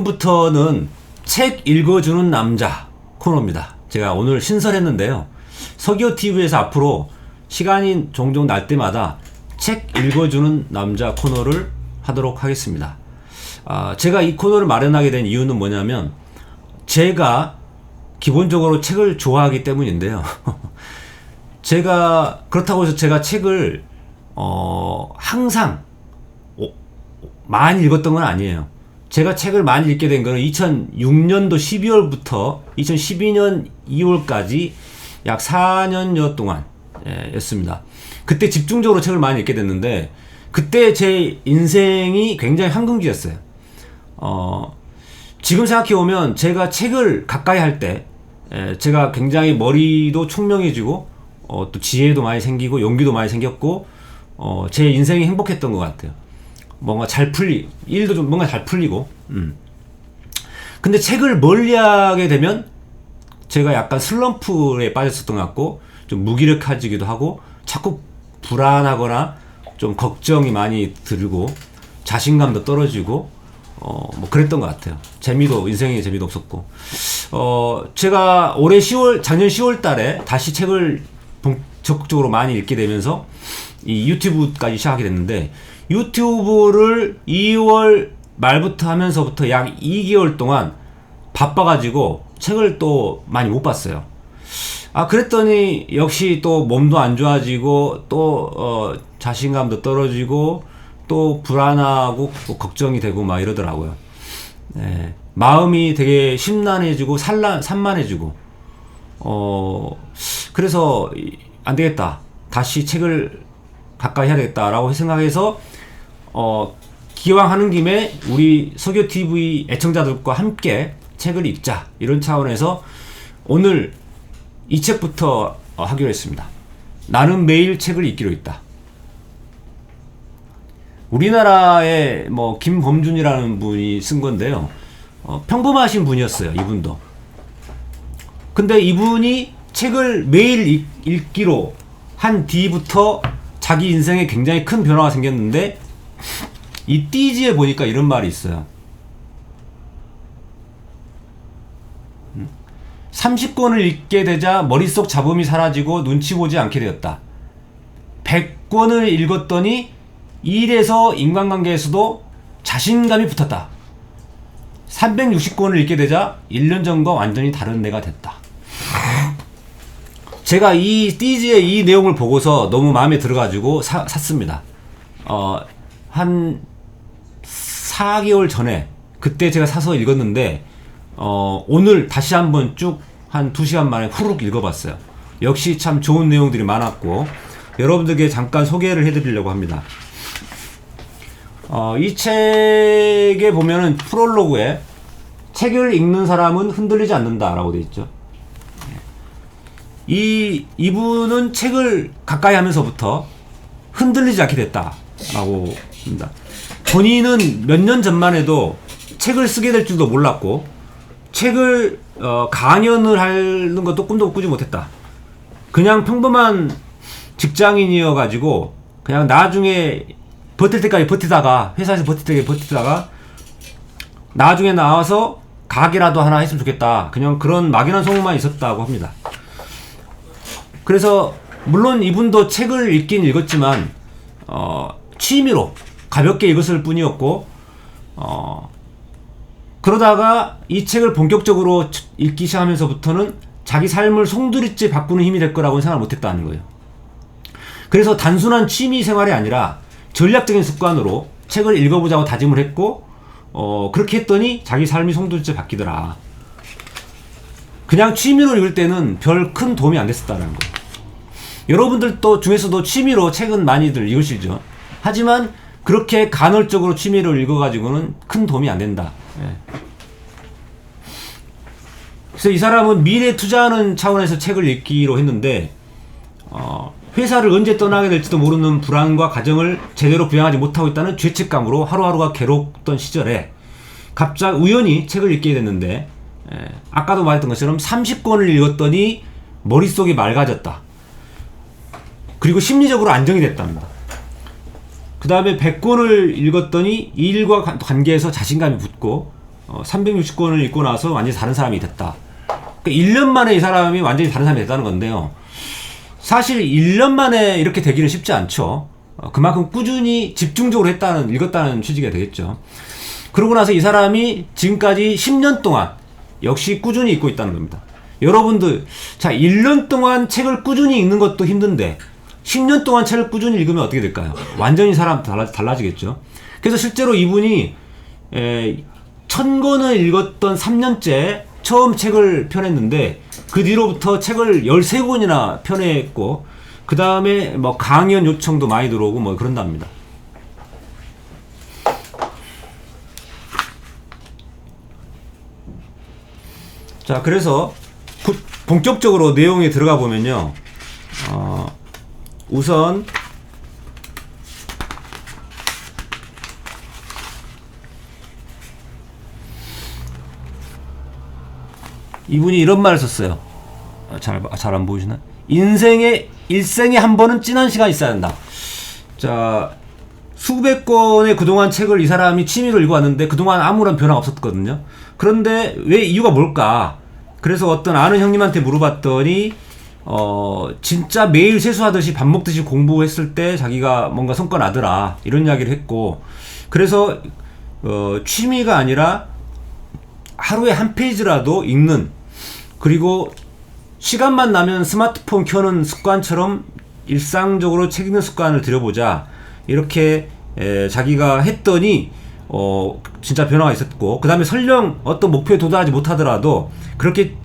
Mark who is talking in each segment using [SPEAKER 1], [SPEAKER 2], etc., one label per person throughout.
[SPEAKER 1] 지금부터는 책 읽어주는 남자 코너입니다. 제가 오늘 신설했는데요. 서기호TV에서 앞으로 시간이 종종 날 때마다 책 읽어주는 남자 코너를 하도록 하겠습니다. 제가 이 코너를 마련하게 된 이유는 뭐냐면 제가 기본적으로 책을 좋아하기 때문인데요. 제가 그렇다고 해서 제가 책을 항상 많이 읽었던 건 아니에요. 제가 책을 많이 읽게 된 거는 2006년도 12월부터 2012년 2월까지 약 4년여 동안 였습니다. 그때 집중적으로 책을 많이 읽게 됐는데 그때 제 인생이 굉장히 황금기였어요. 지금 생각해보면 제가 책을 가까이 할 때 제가 굉장히 머리도 총명해지고 또 지혜도 많이 생기고 용기도 많이 생겼고 제 인생이 행복했던 것 같아요. 뭔가 일도 좀 뭔가 잘 풀리고. 근데 책을 멀리하게 되면 제가 약간 슬럼프에 빠졌었던 것 같고 좀 무기력해지기도 하고 자꾸 불안하거나 좀 걱정이 많이 들고 자신감도 떨어지고 뭐 그랬던 것 같아요. 인생에 재미도 없었고. 제가 작년 10월 달에 다시 책을 적극적으로 많이 읽게 되면서 이 유튜브까지 시작하게 됐는데 유튜브를 2월 말부터 하면서부터 약 2개월 동안 바빠가지고 책을 또 많이 못 봤어요. 그랬더니 역시 또 몸도 안 좋아지고 또 자신감도 떨어지고 또 불안하고 또 걱정이 되고 막 이러더라고요. 마음이 되게 심란해지고 산만해지고 그래서 안 되겠다. 다시 책을 가까이 해야 되겠다라고 생각해서 기왕 하는 김에 우리 서기호TV 애청자들과 함께 책을 읽자 이런 차원에서 오늘 이 책부터 하기로 했습니다. 나는 매일 책을 읽기로 했다. 우리나라의 김범준이라는 분이 쓴 건데요. 평범하신 분이었어요. 이분도. 근데 이분이 책을 매일 읽기로 한 뒤부터 자기 인생에 굉장히 큰 변화가 생겼는데 이 띠지에 보니까 이런 말이 있어요. 30권을 읽게 되자 머릿속 잡음이 사라지고 눈치 보지 않게 되었다. 100권을 읽었더니 일에서 인간관계에서도 자신감이 붙었다. 360권을 읽게 되자 1년 전과 완전히 다른 내가 됐다. 제가 이 띠지의 이 내용을 보고서 너무 마음에 들어가지고 샀습니다. 한 4개월 전에 그때 제가 사서 읽었는데 오늘 다시 한번 쭉 한 2시간 만에 후루룩 읽어봤어요. 역시 참 좋은 내용들이 많았고 여러분들께 잠깐 소개를 해드리려고 합니다. 이 책에 보면은 프롤로그에 책을 읽는 사람은 흔들리지 않는다 라고 되어 있죠. 이분은 책을 가까이 하면서부터 흔들리지 않게 됐다 라고 합니다. 본인은 몇 년 전만 해도 책을 쓰게 될 줄도 몰랐고 책을 강연을 하는 것도 꿈도 꾸지 못했다. 그냥 평범한 직장인이어 가지고 그냥 나중에 버틸 때까지 버티다가 회사에서 버틸 때까지 버티다가 나중에 나와서 가게라도 하나 했으면 좋겠다. 그냥 그런 막연한 소망만 있었다고 합니다. 그래서 물론 이분도 책을 읽긴 읽었지만 취미로 가볍게 읽었을 뿐이었고 그러다가 이 책을 본격적으로 읽기 시작하면서부터는 자기 삶을 송두리째 바꾸는 힘이 될 거라고는 생각을 못했다는 거예요. 그래서 단순한 취미 생활이 아니라 전략적인 습관으로 책을 읽어보자고 다짐을 했고 그렇게 했더니 자기 삶이 송두리째 바뀌더라. 그냥 취미로 읽을 때는 별 큰 도움이 안 됐었다는 거예요. 여러분들도 중에서도 취미로 책은 많이들 읽으시죠. 하지만 그렇게 간헐적으로 취미를 읽어가지고는 큰 도움이 안 된다. 그래서 이 사람은 미래에 투자하는 차원에서 책을 읽기로 했는데 회사를 언제 떠나게 될지도 모르는 불안과 가정을 제대로 부양하지 못하고 있다는 죄책감으로 하루하루가 괴롭던 시절에 갑자기 우연히 책을 읽게 됐는데 아까도 말했던 것처럼 30권을 읽었더니 머릿속이 맑아졌다. 그리고 심리적으로 안정이 됐답니다. 그 다음에 100권을 읽었더니 일과 관계에서 자신감이 붙고 360권을 읽고 나서 완전히 다른 사람이 됐다. 그러니까 1년 만에 이 사람이 완전히 다른 사람이 됐다는 건데요. 사실 1년 만에 이렇게 되기는 쉽지 않죠. 그만큼 꾸준히 집중적으로 읽었다는 취지가 되겠죠. 그러고 나서 이 사람이 지금까지 10년 동안 역시 꾸준히 읽고 있다는 겁니다. 여러분들, 자, 1년 동안 책을 꾸준히 읽는 것도 힘든데 10년 동안 책을 꾸준히 읽으면 어떻게 될까요? 완전히 사람 달라지겠죠. 그래서 실제로 이분이 1000권을 읽었던 3년째 처음 책을 펴냈는데 그 뒤로부터 책을 13권이나 펴냈고 그 다음에 뭐 강연 요청도 많이 들어오고 뭐 그런답니다. 자, 그래서 본격적으로 내용에 들어가 보면요. 우선 이분이 이런 말을 썼어요. 잘 안 보이시나? 일생에 한 번은 찐한 시간이 있어야 한다. 자, 수백 권의 그동안 책을 이 사람이 취미로 읽어왔는데 그동안 아무런 변화가 없었거든요. 그런데 왜 이유가 뭘까? 그래서 어떤 아는 형님한테 물어봤더니 진짜 매일 세수하듯이 밥 먹듯이 공부했을 때 자기가 뭔가 성과 나더라 이런 이야기를 했고, 그래서 취미가 아니라 하루에 한 페이지라도 읽는, 그리고 시간만 나면 스마트폰 켜는 습관처럼 일상적으로 책 읽는 습관을 들여보자 이렇게 자기가 했더니 진짜 변화가 있었고, 그 다음에 설령 어떤 목표에 도달하지 못하더라도 그렇게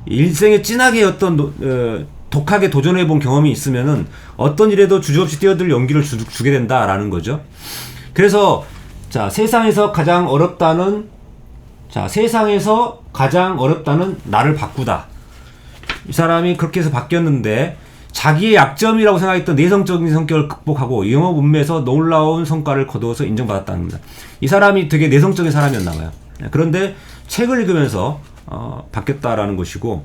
[SPEAKER 1] 일생에 진하게 어떤 독하게 도전해본 경험이 있으면은 어떤 일에도 주저없이 뛰어들 용기를 주게 된다라는 거죠. 그래서 자, 세상에서 가장 어렵다는 나를 바꾸다. 이 사람이 그렇게 해서 바뀌었는데 자기의 약점이라고 생각했던 내성적인 성격을 극복하고 영업 운매에서 놀라운 성과를 거두어서 인정받았다는 겁니다. 이 사람이 되게 내성적인 사람이었나 봐요. 그런데 책을 읽으면서 바뀌었다라는 것이고,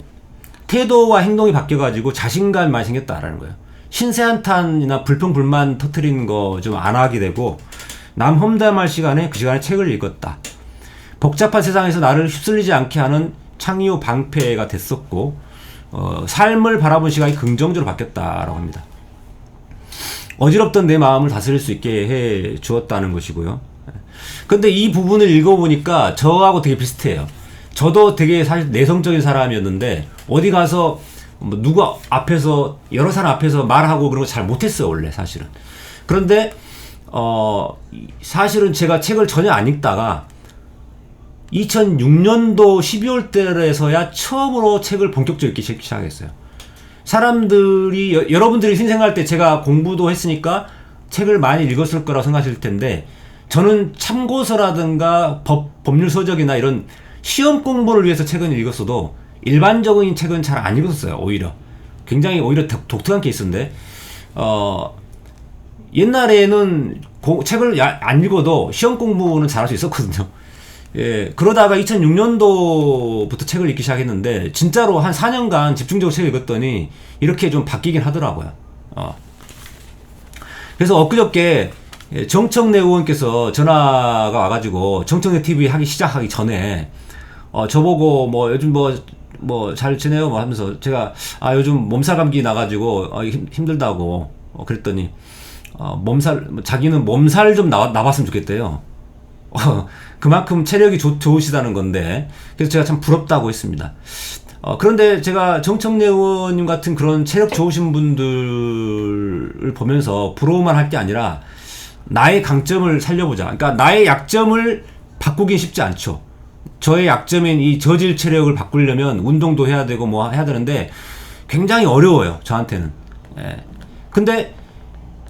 [SPEAKER 1] 태도와 행동이 바뀌어가지고 자신감이 많이 생겼다라는 거예요. 신세한탄이나 불평불만 터트리는 거 좀 안 하게 되고, 남 험담할 시간에 그 시간에 책을 읽었다. 복잡한 세상에서 나를 휩쓸리지 않게 하는 창의호 방패가 됐었고, 삶을 바라본 시각이 긍정적으로 바뀌었다라고 합니다. 어지럽던 내 마음을 다스릴 수 있게 해 주었다는 것이고요. 근데 이 부분을 읽어보니까 저하고 되게 비슷해요. 저도 되게 사실 내성적인 사람이었는데 어디 가서 뭐 누구 앞에서, 여러 사람 앞에서 말하고 그런 거 잘 못했어요, 원래 사실은. 그런데 사실은 제가 책을 전혀 안 읽다가 2006년도 12월 달에서야 처음으로 책을 본격적으로 읽기 시작했어요. 사람들이, 여러분들이 신생할 때 제가 공부도 했으니까 책을 많이 읽었을 거라고 생각하실 텐데, 저는 참고서라든가 법률 서적이나 이런 시험 공부를 위해서 책은 읽었어도 일반적인 책은 잘 안 읽었어요. 오히려 독특한 케이스인데, 옛날에는 책을 안 읽어도 시험 공부는 잘할 수 있었거든요. 예, 그러다가 2006년도부터 책을 읽기 시작했는데 진짜로 한 4년간 집중적으로 책을 읽었더니 이렇게 좀 바뀌긴 하더라고요. 그래서 엊그저께 정청래 의원께서 전화가 와가지고 정청래 TV 시작하기 전에 저보고 뭐 요즘 뭐 잘 지내요? 뭐 하면서 제가 요즘 몸살 감기 나가지고 힘들다고 그랬더니 자기는 몸살 좀 나봤으면 좋겠대요. 그만큼 체력이 좋으시다는 건데, 그래서 제가 참 부럽다고 했습니다. 그런데 제가 정청래 의원님 같은 그런 체력 좋으신 분들을 보면서 부러워만 할 게 아니라 나의 강점을 살려보자. 그러니까 나의 약점을 바꾸긴 쉽지 않죠. 저의 약점인 이 저질 체력을 바꾸려면 운동도 해야 되고 뭐 해야 되는데 굉장히 어려워요, 저한테는. 예. 근데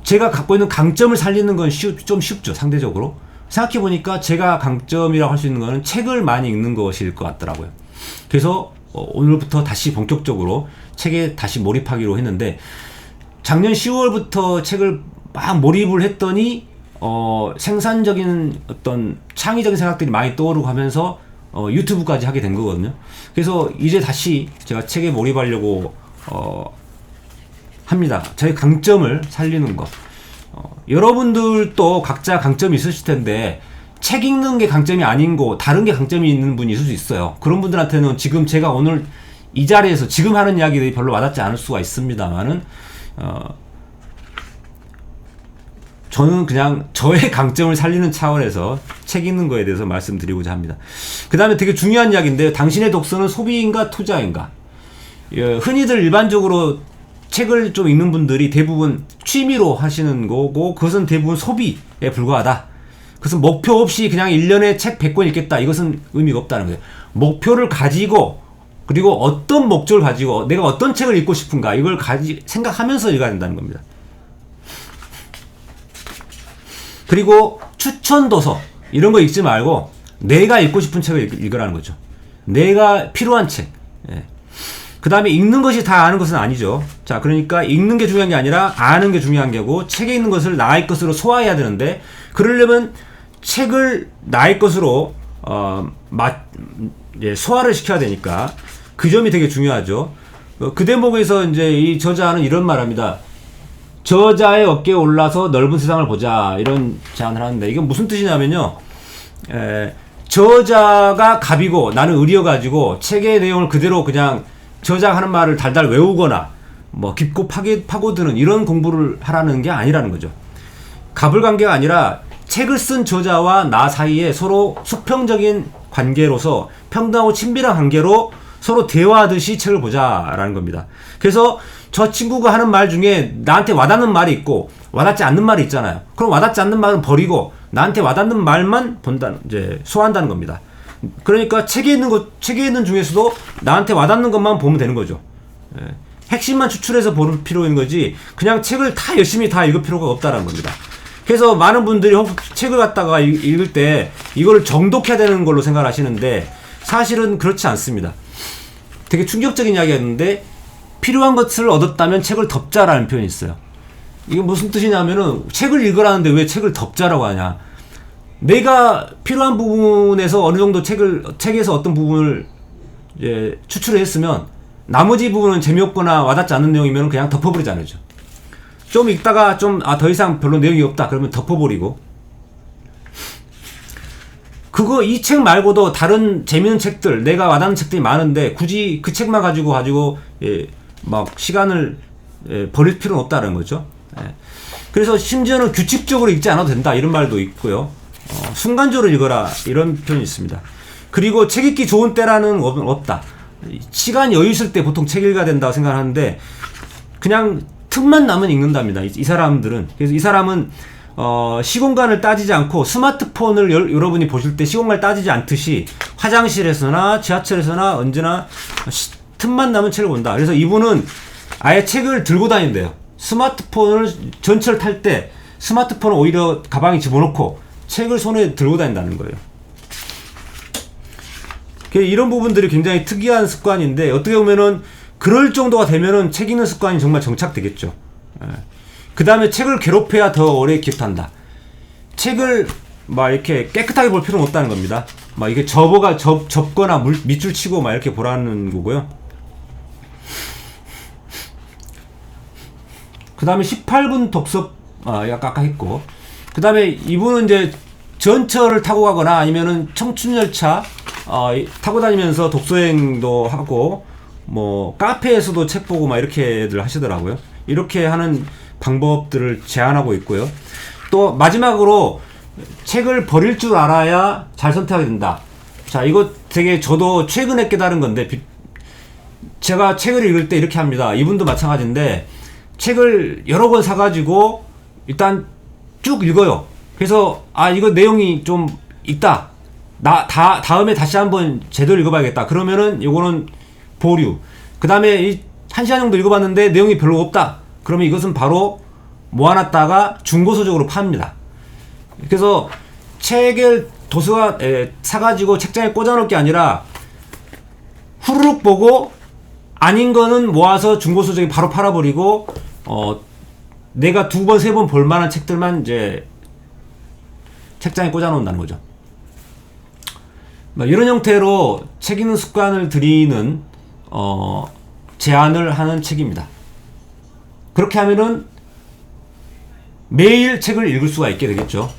[SPEAKER 1] 제가 갖고 있는 강점을 살리는 건 좀 쉽죠, 상대적으로. 생각해보니까 제가 강점이라고 할 수 있는 거는 책을 많이 읽는 것일 것 같더라고요. 그래서 오늘부터 다시 본격적으로 책에 다시 몰입하기로 했는데, 작년 10월부터 책을 막 몰입을 했더니 생산적인 어떤 창의적인 생각들이 많이 떠오르고 하면서 유튜브까지 하게 된 거거든요. 그래서 이제 다시 제가 책에 몰입하려고 합니다. 저의 강점을 살리는 거. 여러분들도 각자 강점이 있으실 텐데 책 읽는 게 강점이 아닌 거 다른 게 강점이 있는 분이 있을 수 있어요. 그런 분들한테는 지금 제가 오늘 이 자리에서 지금 하는 이야기들이 별로 와닿지 않을 수가 있습니다만은 저는 그냥 저의 강점을 살리는 차원에서 책 읽는 거에 대해서 말씀드리고자 합니다. 그 다음에 되게 중요한 이야기인데요. 당신의 독서는 소비인가 투자인가? 흔히들 일반적으로 책을 좀 읽는 분들이 대부분 취미로 하시는 거고 그것은 대부분 소비에 불과하다. 그것은 목표 없이 그냥 1년에 책 100권 읽겠다. 이것은 의미가 없다는 거예요. 목표를 가지고 그리고 어떤 목적을 가지고 내가 어떤 책을 읽고 싶은가 이걸 생각하면서 읽어야 된다는 겁니다. 그리고 추천 도서 이런 거 읽지 말고 내가 읽고 싶은 책을 읽으라는 거죠. 내가 필요한 책. 그 다음에 읽는 것이 다 아는 것은 아니죠. 자, 그러니까 읽는 게 중요한 게 아니라 아는 게 중요한 게고 책에 있는 것을 나의 것으로 소화해야 되는데 그러려면 책을 나의 것으로 소화를 시켜야 되니까 그 점이 되게 중요하죠. 그 대목에서 이제 이 저자는 이런 말합니다. 저자의 어깨에 올라서 넓은 세상을 보자 이런 제안을 하는데 이건 무슨 뜻이냐면요. 저자가 갑이고 나는 을이어가지고 책의 내용을 그대로 그냥 저자가 하는 말을 달달 외우거나 뭐 깊고 파고드는 이런 공부를 하라는 게 아니라는 거죠. 갑을 관계가 아니라 책을 쓴 저자와 나 사이에 서로 수평적인 관계로서 평등하고 친밀한 관계로 서로 대화하듯이 책을 보자라는 겁니다. 그래서 저 친구가 하는 말 중에 나한테 와닿는 말이 있고 와닿지 않는 말이 있잖아요. 그럼 와닿지 않는 말은 버리고 나한테 와닿는 말만 소화한다는 겁니다. 그러니까 책에 있는 중에서도 나한테 와닿는 것만 보면 되는 거죠. 핵심만 추출해서 볼 필요 있는 거지 그냥 책을 다 열심히 다 읽을 필요가 없다는 겁니다. 그래서 많은 분들이 책을 갖다가 읽을 때 이걸 정독해야 되는 걸로 생각하시는데 사실은 그렇지 않습니다. 되게 충격적인 이야기였는데 필요한 것을 얻었다면 책을 덮자라는 표현이 있어요. 이게 무슨 뜻이냐면은 책을 읽으라는데 왜 책을 덮자라고 하냐. 내가 필요한 부분에서 어느 정도 책에서 어떤 부분을 추출을 했으면 나머지 부분은 재미없거나 와닿지 않는 내용이면 그냥 덮어버리잖아요. 좀 읽다가 더 이상 별로 내용이 없다 그러면 덮어버리고 이 책 말고도 다른 재밌는 책들 내가 와닿는 책들이 많은데 굳이 그 책만 가지고 막 시간을 버릴 필요는 없다는 거죠. 그래서 심지어는 규칙적으로 읽지 않아도 된다 이런 말도 있고요. 순간적으로 읽어라 이런 표현이 있습니다. 그리고 책 읽기 좋은 때라는 건 없다. 시간 여유 있을 때 보통 책 읽어야 된다고 생각하는데 그냥 틈만 나면 읽는답니다. 이 사람들은. 그래서 이 사람은 시공간을 따지지 않고 스마트폰을 여러분이 보실 때 시공간을 따지지 않듯이 화장실에서나 지하철에서나 언제나 틈만 나면 책을 본다. 그래서 이분은 아예 책을 들고 다닌대요. 스마트폰을 전철 탈 때 스마트폰을 오히려 가방에 집어넣고 책을 손에 들고 다닌다는 거예요. 이런 부분들이 굉장히 특이한 습관인데 어떻게 보면은 그럴 정도가 되면은 책 읽는 습관이 정말 정착되겠죠. 그 다음에 책을 괴롭혀야 더 오래 기억한다. 책을 막 이렇게 깨끗하게 볼 필요는 없다는 겁니다. 막 이게 접거나 밑줄 치고 막 이렇게 보라는 거고요. 그 다음에 18분 독서 아까 했고 그 다음에 이분은 이제 전철을 타고 가거나 아니면은 청춘열차 타고 다니면서 독서여행도 하고 뭐 카페에서도 책 보고 막 이렇게들 하시더라고요. 이렇게 하는 방법들을 제안하고 있고요. 또 마지막으로 책을 버릴 줄 알아야 잘 선택하게 된다. 자, 이거 되게 저도 최근에 깨달은 건데 제가 책을 읽을 때 이렇게 합니다. 이분도 마찬가지인데 책을 여러 권 사가지고 일단 쭉 읽어요. 그래서 이거 내용이 좀 있다. 다음에 다시 한번 제대로 읽어봐야겠다. 그러면은 요거는 보류. 그 다음에 1시간 정도 읽어봤는데 내용이 별로 없다. 그러면 이것은 바로 모아놨다가 중고서적으로 팝니다. 그래서 책을 도서가 사가지고 책장에 꽂아놓을 게 아니라 후루룩 보고 아닌 거는 모아서 중고서적에 바로 팔아버리고 내가 2번, 3번 볼만한 책들만 이제 책장에 꽂아놓는다는 거죠. 이런 형태로 책 읽는 습관을 들이는 제안을 하는 책입니다. 그렇게 하면은 매일 책을 읽을 수가 있게 되겠죠.